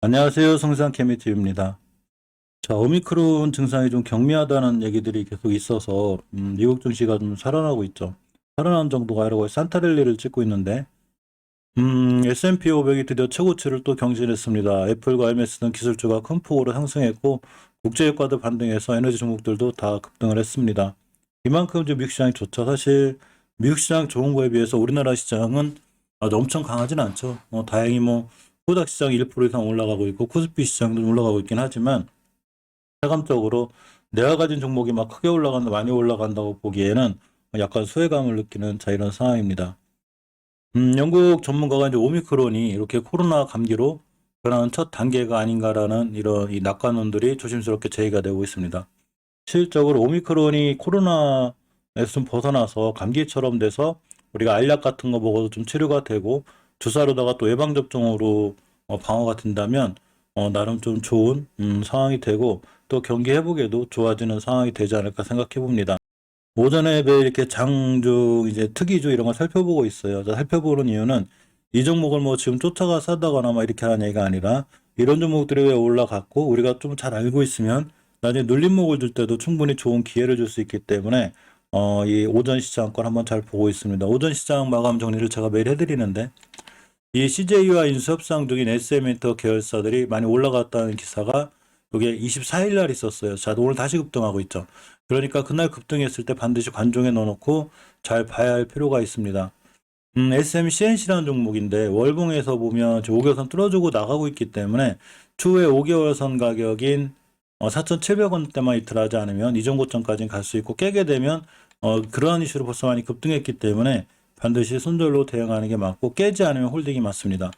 안녕하세요. 성산 케미티입니다. 자, 오미크론 증상이 좀 경미하다는 얘기들이 계속 있어서 미국 증시가 좀 살아나고 있죠. 살아난 정도가 아니고 산타랠리를 찍고 있는데 S&P 500이 드디어 최고치를 또 경신했습니다. 애플과 MS는 기술주가 큰 폭으로 상승했고 국제유가도 반등해서 에너지 종목들도 다 급등을 했습니다. 이만큼 좀 미국 시장이 좋죠. 사실 미국 시장 좋은 거에 비해서 우리나라 시장은 아주 엄청 강하진 않죠. 다행히 코닥 시장이 1% 이상 올라가고 있고 코스피 시장도 올라가고 있긴 하지만 체감적으로 내가 가진 종목이 막 크게 올라간다, 많이 올라간다고 보기에는 약간 소외감을 느끼는 이런 상황입니다. 영국 전문가가 이제 오미크론이 이렇게 코로나 감기로 변하는 첫 단계가 아닌가라는 이런 이 낙관론들이 조심스럽게 제기가 되고 있습니다. 실질적으로 오미크론이 코로나에서 좀 벗어나서 감기처럼 돼서 우리가 알약 같은 거 먹어도 좀 치료가 되고 주사로다가 또 예방접종으로 방어가 된다면 나름 좀 좋은 상황이 되고 또 경기 회복에도 좋아지는 상황이 되지 않을까 생각해 봅니다. 오전에 매일 이렇게 장주 이제 특이주 이런 걸 살펴보고 있어요. 살펴보는 이유는 이 종목을 지금 쫓아가 사다거나 이렇게 하는 얘기가 아니라 이런 종목들이 왜 올라갔고 우리가 좀 잘 알고 있으면 나중에 눌림목을 줄 때도 충분히 좋은 기회를 줄 수 있기 때문에 이 오전 시장 걸 한번 잘 보고 있습니다. 오전 시장 마감 정리를 제가 매일 해드리는데 이 CJ와 인수협상 중인 SM인터 계열사들이 많이 올라갔다는 기사가 이게 24일 날 있었어요. 자, 오늘 다시 급등하고 있죠. 그러니까 그날 급등했을 때 반드시 관종에 넣어놓고 잘 봐야 할 필요가 있습니다. SMCNC라는 종목인데 월봉에서 보면 5개월선 뚫어주고 나가고 있기 때문에 추후에 5개월선 가격인 4,700원대만 이틀하지 않으면 이전 고점까지는 갈 수 있고 깨게 되면 그러한 이슈로 벌써 많이 급등했기 때문에 반드시 손절로 대응하는 게 맞고 깨지 않으면 홀딩이 맞습니다.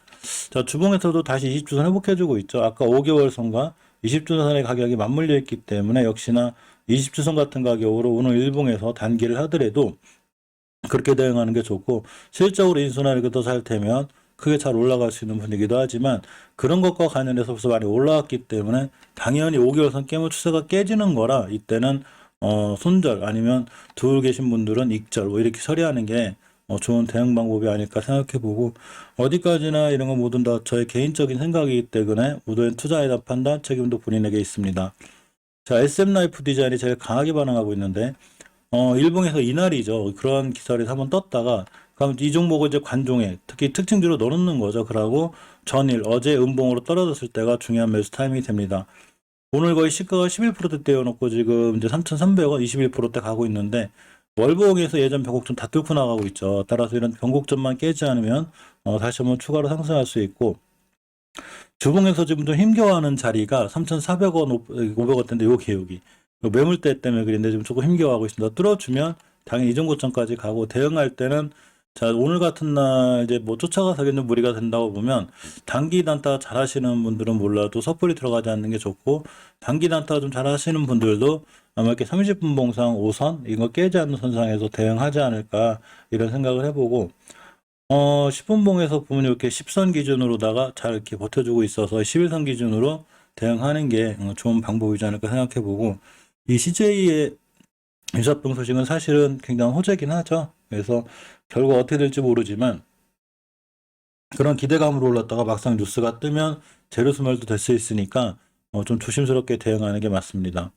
자, 주봉에서도 다시 20주선 회복해주고 있죠. 아까 5개월 선과 20주선의 가격이 맞물려 있기 때문에 역시나 20주선 같은 가격으로 오늘 일봉에서 단기를 하더라도 그렇게 대응하는 게 좋고 실적으로 인수나 이렇게 더 잘 되면 크게 잘 올라갈 수 있는 분위기도 하지만 그런 것과 관련해서 벌써 많이 올라왔기 때문에 당연히 5개월선 깨물 추세가 깨지는 거라 이때는 손절 아니면 두고 계신 분들은 익절 이렇게 처리하는 게 좋은 대응 방법이 아닐까 생각해보고 어디까지나 이런 건 모두 다 저의 개인적인 생각이기 때문에 모든 투자에 대한 판단 책임도 본인에게 있습니다. 자, SM라이프 디자인이 제일 강하게 반응하고 있는데 일봉에서 이날이죠. 그런 기사를 한번 떴다가 그럼 이 종목을 이제 관종에 특히 특징주로 넣어놓는 거죠. 그러고 전일 어제 음봉으로 떨어졌을 때가 중요한 매수 타이밍이 됩니다. 오늘 거의 시가가 11%대 떼어놓고 지금 이제 3,300원 21%대 가고 있는데 월봉에서 예전 변곡점 다 뚫고 나가고 있죠. 따라서 이런 변곡점만 깨지 않으면 다시 한번 추가로 상승할 수 있고 주봉에서 지금 좀 힘겨워하는 자리가 3,400원 500원대인데 여기 매물대 때문에 그런데 지금 조금 힘겨워하고 있습니다. 뚫어주면 당연히 이전 고점까지 가고 대응할 때는 자, 오늘 같은 날 이제 쫓아가서겠는 무리가 된다고 보면 단기 단타 잘 하시는 분들은 몰라도 섣불리 들어가지 않는 게 좋고 단기 단타 좀 잘 하시는 분들도 아마 이렇게 30분 봉상 5선 이거 깨지 않는 선상에서 대응하지 않을까 이런 생각을 해보고 10분 봉에서 보면 이렇게 10선 기준으로다가 잘 이렇게 버텨주고 있어서 11선 기준으로 대응하는 게 좋은 방법이지 않을까 생각해보고 이 CJ의 유사병 소식은 사실은 굉장히 호재긴 하죠. 그래서 결과 어떻게 될지 모르지만 그런 기대감으로 올랐다가 막상 뉴스가 뜨면 재료소멸도 될 수 있으니까 좀 조심스럽게 대응하는 게 맞습니다.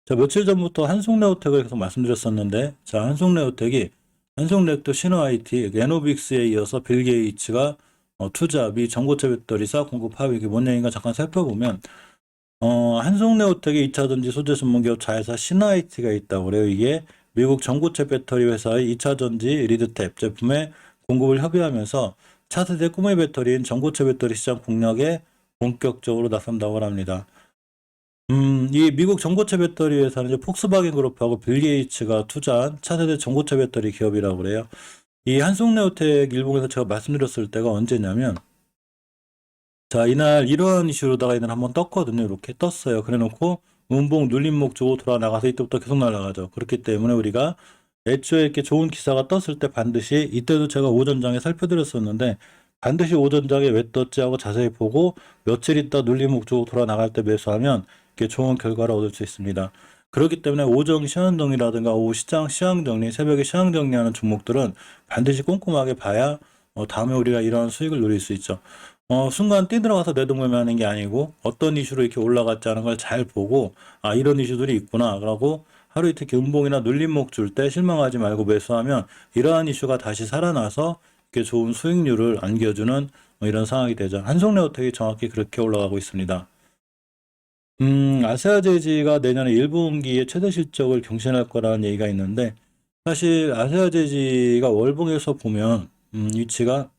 자, 며칠 전부터 한송레오텍을 계속 말씀드렸었는데 자, 한송레오텍도 신호 IT, 에노빅스에 이어서 빌 게이츠가 투자 미 전고체 배터리사 공급 합의 이게 뭔 얘기인가 잠깐 살펴보면 한송레오텍의 2차전지 소재 전문기업 자회사 신화IT가 있다고 그래요. 이게 미국 전고체 배터리 회사의 2차전지 리드탭 제품에 공급을 협의하면서 차세대 꿈의 배터리인 전고체 배터리 시장 공략에 본격적으로 나선다고 합니다. 이 미국 전고체 배터리 회사는 이제 폭스바겐 그룹하고 빌 게이츠가 투자한 차세대 전고체 배터리 기업이라고 그래요. 이 한송레오텍 일본에서 제가 말씀드렸을 때가 언제냐면 자, 이날 이러한 이슈로다가 이날 한번 떴거든요. 이렇게 떴어요. 그래 놓고 음봉 눌림목 주고 돌아 나가서 이때부터 계속 날아가죠. 그렇기 때문에 우리가 애초에 이렇게 좋은 기사가 떴을 때 반드시 이때도 제가 오전장에 살펴드렸었는데 반드시 오전장에 왜 떴지 하고 자세히 보고 며칠 있다 눌림목 주고 돌아 나갈 때 매수하면 이렇게 좋은 결과를 얻을 수 있습니다. 그렇기 때문에 오전 시황 정리라든가 오후 시장 시황 정리, 새벽에 시황 정리하는 종목들은 반드시 꼼꼼하게 봐야 다음에 우리가 이러한 수익을 누릴 수 있죠. 순간 뛰들어가서 내동매매하는 게 아니고 어떤 이슈로 이렇게 올라갔지 하는 걸 잘 보고 이런 이슈들이 있구나 라고 하루 이틀 이렇게 음봉이나 눌림목 줄 때 실망하지 말고 매수하면 이러한 이슈가 다시 살아나서 이렇게 좋은 수익률을 안겨주는 이런 상황이 되죠. 한송레오텍이 정확히 그렇게 올라가고 있습니다. 아세아제지가 내년에 1분기에 최대 실적을 경신할 거라는 얘기가 있는데 사실 아세아제지가 월봉에서 보면 위치가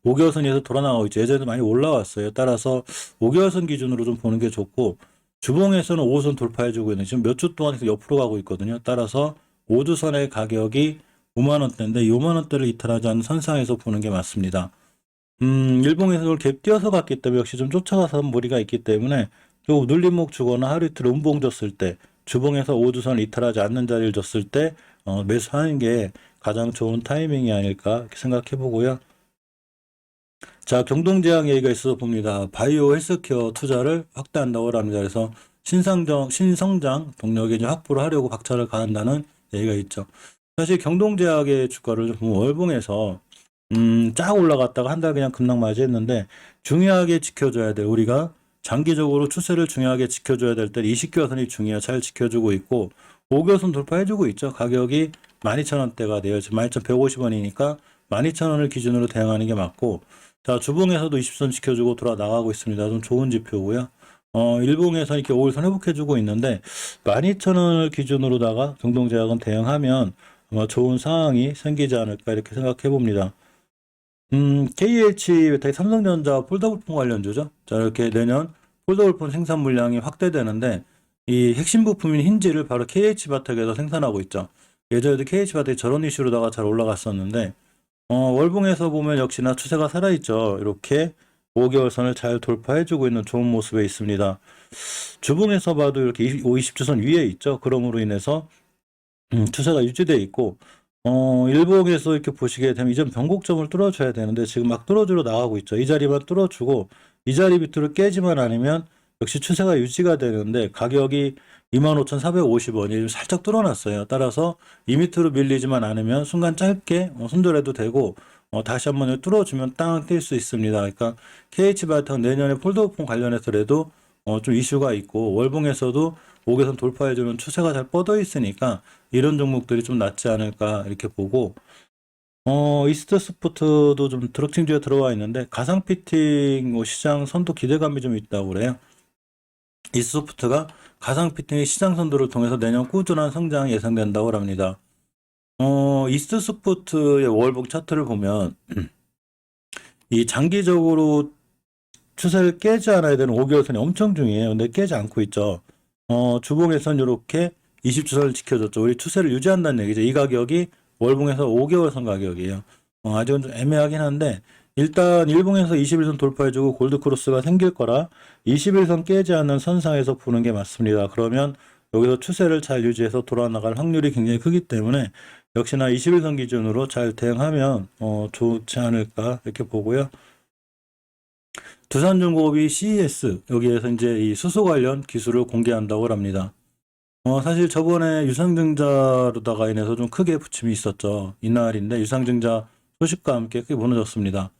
5개월선에서 돌아나가고 있죠. 예전에 많이 올라왔어요. 따라서 5개월선 기준으로 좀 보는 게 좋고 주봉에서는 5선 돌파해주고 있는 지금 몇 주 동안 계속 옆으로 가고 있거든요. 따라서 5주선의 가격이 5만 원대인데 5만 원대를 이탈하지 않는 선상에서 보는 게 맞습니다. 일봉에서 그걸 갭 뛰어서 갔기 때문에 역시 좀 쫓아가서 무리가 있기 때문에 좀 눌림목 주거나 하루 이틀 음봉 줬을 때 주봉에서 5주선을 이탈하지 않는 자리를 줬을 때 매수하는 게 가장 좋은 타이밍이 아닐까 이렇게 생각해 보고요. 자, 경동제약 얘기가 있어서 봅니다. 바이오 헬스케어 투자를 확대한다고 합니다. 그래서 신성장 동력에 이제 확보를 하려고 박차를 가한다는 얘기가 있죠. 사실 경동제약의 주가를 좀 보면 월봉에서 쫙 올라갔다가 한 달 그냥 급락 맞이했는데 중요하게 지켜줘야 돼. 우리가 장기적으로 추세를 중요하게 지켜줘야 될 때 20개선이 중요해 잘 지켜주고 있고 5개선 돌파해주고 있죠. 가격이 12,000원대가 돼요. 지금 12,150원이니까 12,000원을 기준으로 대응하는 게 맞고 자, 주봉에서도 20선 지켜주고 돌아 나가고 있습니다. 좀 좋은 지표고요. 일봉에서 이렇게 5일선 회복해주고 있는데 12,000원을 기준으로다가 경동제약은 대응하면 아마 좋은 상황이 생기지 않을까 이렇게 생각해 봅니다. KH 메탈이 삼성전자 폴더블폰 관련주죠. 자, 이렇게 내년 폴더블폰 생산 물량이 확대되는데 이 핵심 부품인 힌지를 바로 KH 바텍에서 생산하고 있죠. 예전에도 KH 바텍이 저런 이슈로다가 잘 올라갔었는데 월봉에서 보면 역시나 추세가 살아있죠. 이렇게 5개월선을 잘 돌파해주고 있는 좋은 모습에 있습니다. 주봉에서 봐도 이렇게 20주선 위에 있죠. 그럼으로 인해서 추세가 유지되어 있고 일봉에서 이렇게 보시게 되면 이전 변곡점을 뚫어줘야 되는데 지금 막 뚫어주러 나가고 있죠. 이 자리만 뚫어주고 이 자리 밑으로 깨지만 않으면 역시 추세가 유지가 되는데 가격이 25,450원이 살짝 뚫어놨어요. 따라서 이 밑으로 밀리지만 않으면 순간 짧게 손절해도 되고 다시 한번 뚫어주면 땅 뛸 수 있습니다. 그러니까 KH바이오텍 내년에 폴더폰 관련해서라도 좀 이슈가 있고 월봉에서도 5개선 돌파해주는 추세가 잘 뻗어 있으니까 이런 종목들이 좀 낫지 않을까 이렇게 보고 이스트 스포트도 좀 드럭칭주에 들어와 있는데 가상 피팅 시장 선도 기대감이 좀 있다고 그래요. 이스트 스포트가 가상 피팅의 시장 선도를 통해서 내년 꾸준한 성장이 예상된다고 합니다. 이스트 스포트의 월봉 차트를 보면 이 장기적으로 추세를 깨지 않아야 되는 5개월선이 엄청 중요해요. 근데 깨지 않고 있죠. 주봉에선 이렇게 20주선을 지켜줬죠. 우리 추세를 유지한다는 얘기죠. 이 가격이 월봉에서 5개월선 가격이에요. 아직은 좀 애매하긴 한데 일단 일봉에서 21선 돌파해주고 골드크로스가 생길 거라 21선 깨지 않는 선상에서 보는 게 맞습니다. 그러면 여기서 추세를 잘 유지해서 돌아나갈 확률이 굉장히 크기 때문에 역시나 21선 기준으로 잘 대응하면 좋지 않을까 이렇게 보고요. 두산중공업이 CES 여기에서 이제 이 수소 관련 기술을 공개한다고 합니다. 사실 저번에 유상증자로다가 인해서 좀 크게 부침이 있었죠. 이날인데 유상증자 소식과 함께 크게 무너졌습니다.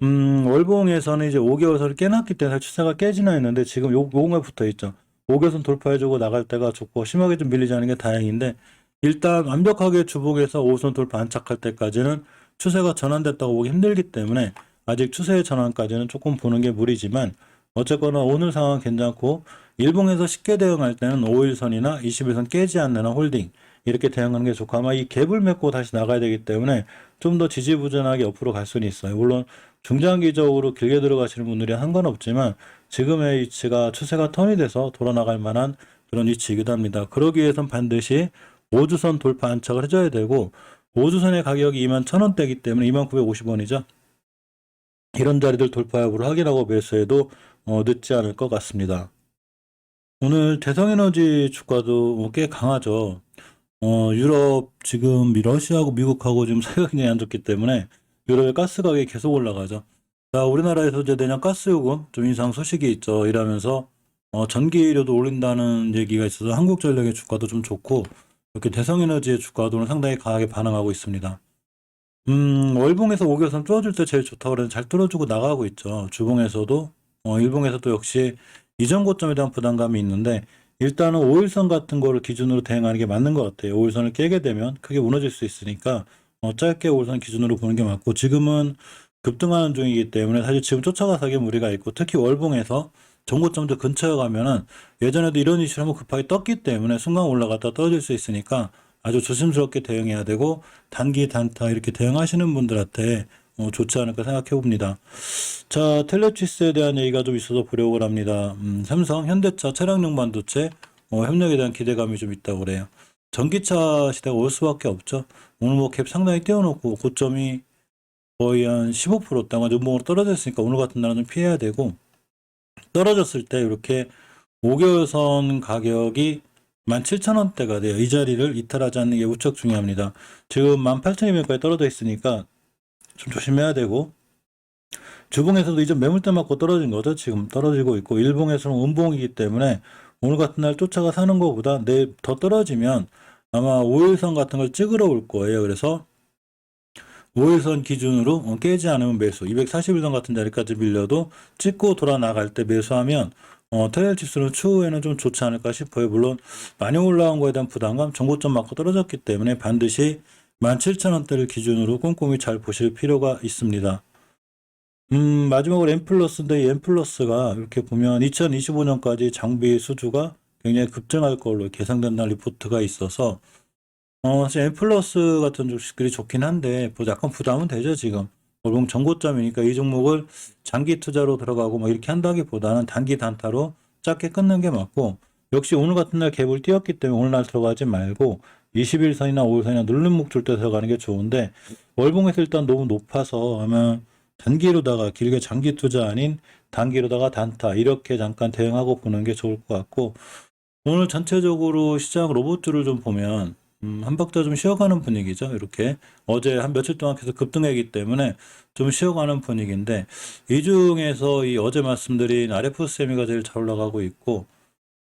월봉에서는 이제 5개월선을 깨놨기 때문에 추세가 깨지나 했는데 지금 요거에 붙어 있죠. 5개월선 돌파해주고 나갈 때가 좋고 심하게 좀 밀리지 않은 게 다행인데 일단 완벽하게 주봉에서 5선 돌파 안착할 때까지는 추세가 전환됐다고 보기 힘들기 때문에 아직 추세의 전환까지는 조금 보는 게 무리지만 어쨌거나 오늘 상황 괜찮고 일봉에서 쉽게 대응할 때는 5일선이나 21선 깨지 않는 한 홀딩 이렇게 대응하는 게 좋고 아마 이 갭을 맺고 다시 나가야 되기 때문에 좀 더 지지부진하게 옆으로 갈 수는 있어요. 물론 중장기적으로 길게 들어가시는 분들이 상관없지만 지금의 위치가 추세가 턴이 돼서 돌아나갈 만한 그런 위치이기도 합니다. 그러기 위해선 반드시 5주선 돌파 안착을 해줘야 되고 5주선의 가격이 21,000원대이기 때문에 2950원이죠. 이런 자리들 돌파 여부를 확인하고 매수해도 늦지 않을 것 같습니다. 오늘 대성에너지 주가도 꽤 강하죠. 유럽 지금 러시아하고 미국하고 지금 사이가 굉장히 안 좋기 때문에 유럽의 가스 가격이 계속 올라가죠. 자, 우리나라에서 이제 내년 가스 요금 좀 인상 소식이 있죠. 이러면서 전기료도 올린다는 얘기가 있어서 한국전력의 주가도 좀 좋고 이렇게 대성에너지의 주가도 상당히 강하게 반응하고 있습니다. 월봉에서 5개선 뚫어줄 때 제일 좋다고 그래서 잘 뚫어주고 나가고 있죠. 주봉에서도, 일봉에서도 역시 이전 고점에 대한 부담감이 있는데, 일단은 5일선 같은 거를 기준으로 대응하는 게 맞는 것 같아요. 5일선을 깨게 되면 크게 무너질 수 있으니까, 짧게 5일선 기준으로 보는 게 맞고, 지금은 급등하는 중이기 때문에 사실 지금 쫓아가서 하기엔 무리가 있고, 특히 월봉에서 전고점도 근처에 가면은 예전에도 이런 이슈를 한번 급하게 떴기 때문에 순간 올라갔다 떨어질 수 있으니까 아주 조심스럽게 대응해야 되고, 단기 단타 이렇게 대응하시는 분들한테 좋지 않을까 생각해 봅니다. 자, 텔레치스에 대한 얘기가 좀 있어서 보려고 합니다. 삼성, 현대차, 차량용 반도체 협력에 대한 기대감이 좀 있다고 그래요. 전기차 시대가 올 수밖에 없죠. 오늘 뭐 갭 상당히 띄워놓고 고점이 거의 한 15% 땅 연봉으로 떨어졌으니까 오늘 같은 날은 좀 피해야 되고, 떨어졌을 때 이렇게 5개월선 가격이 17,000원대가 돼요. 이 자리를 이탈하지 않는 게 무척 중요합니다. 지금 18,200원까지 떨어져 있으니까 좀 조심해야 되고, 주봉에서도 이전 매물대 맞고 떨어진 거죠. 지금 떨어지고 있고, 일봉에서는 음봉이기 때문에 오늘 같은 날 쫓아가 사는 것보다 내일 더 떨어지면 아마 5일선 같은 걸 찍으러 올 거예요. 그래서 5일선 기준으로 깨지 않으면 매수, 241선 같은 자리까지 밀려도 찍고 돌아 나갈 때 매수하면 트레일 지수는 추후에는 좀 좋지 않을까 싶어요. 물론 많이 올라온 거에 대한 부담감, 정고점 맞고 떨어졌기 때문에 반드시 17,000원대를 기준으로 꼼꼼히 잘 보실 필요가 있습니다. 마지막으로 엠플러스인데 이 엠플러스가 이렇게 보면 2025년까지 장비 수주가 굉장히 급증할 걸로 계상된다는 리포트가 있어서 사실 엠플러스 같은 주식들이 좋긴 한데 약간 부담은 되죠 지금. 월봉 전고점이니까 이 종목을 장기 투자로 들어가고 뭐 이렇게 한다기보다는 단기 단타로 짧게 끊는 게 맞고, 역시 오늘 같은 날 갭을 띄웠기 때문에 오늘 날 들어가지 말고 21선이나 5일선이나 누른 목줄 때 들어가는 게 좋은데, 월봉에서 일단 너무 높아서 아마 단기로다가 길게 장기 투자 아닌 단기로다가 단타 이렇게 잠깐 대응하고 보는 게 좋을 것 같고, 오늘 전체적으로 시장 로봇줄을 좀 보면 한 박자 좀 쉬어가는 분위기죠. 이렇게 어제 한 며칠 동안 계속 급등했기 때문에 좀 쉬어가는 분위기인데, 이 중에서 이 어제 말씀드린 RF세미가 제일 잘 올라가고 있고,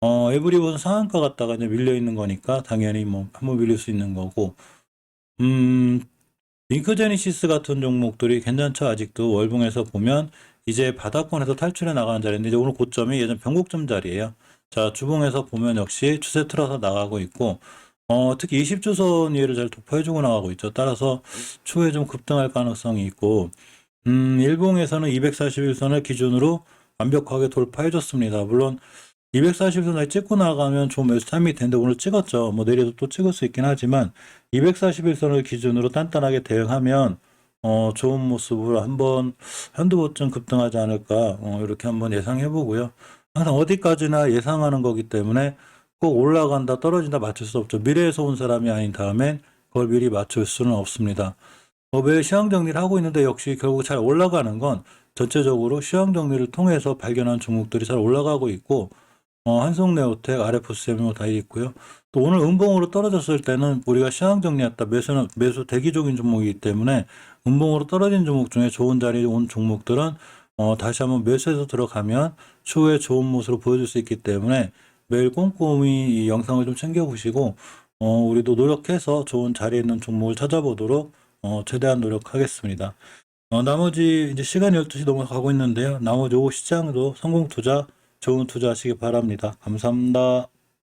에브리본 상한가 갔다가 이제 밀려 있는 거니까 당연히 뭐 한번 밀릴 수 있는 거고, 링크제니시스 같은 종목들이 괜찮죠. 아직도 월봉에서 보면 이제 바닥권에서 탈출해 나가는 자리인데, 이제 오늘 고점이 예전 변곡점 자리예요. 자, 주봉에서 보면 역시 추세 틀어서 나가고 있고, 특히 20주선 위를 잘 도포해주고 나가고 있죠. 따라서 추후에 좀 급등할 가능성이 있고, 일봉에서는 241선을 기준으로 완벽하게 돌파해줬습니다. 물론 241선을 찍고 나가면 좀 매수 타임이 되는데 오늘 찍었죠. 뭐 내일도 또 찍을 수 있긴 하지만 241선을 기준으로 단단하게 대응하면 좋은 모습으로 한번 한두 번쯤 급등하지 않을까 이렇게 한번 예상해 보고요. 항상 어디까지나 예상하는 거기 때문에 꼭 올라간다 떨어진다 맞출 수 없죠. 미래에서 온 사람이 아닌 다음엔 그걸 미리 맞출 수는 없습니다. 매일 시황 정리를 하고 있는데 역시 결국 잘 올라가는 건 전체적으로 시황 정리를 통해서 발견한 종목들이 잘 올라가고 있고, 한성네오텍, RF세미 다 있고요. 또 오늘 음봉으로 떨어졌을 때는 우리가 시황 정리했다 매수 대기적인 종목이기 때문에 음봉으로 떨어진 종목 중에 좋은 자리에 온 종목들은 다시 한번 매수해서 들어가면 추후에 좋은 모습으로 보여줄 수 있기 때문에 매일 꼼꼼히 이 영상을 좀 챙겨보시고, 우리도 노력해서 좋은 자리에 있는 종목을 찾아보도록 최대한 노력하겠습니다. 나머지 이제 시간이 12시 넘어가고 있는데요. 나머지 오후 시장도 성공 투자, 좋은 투자 하시기 바랍니다. 감사합니다.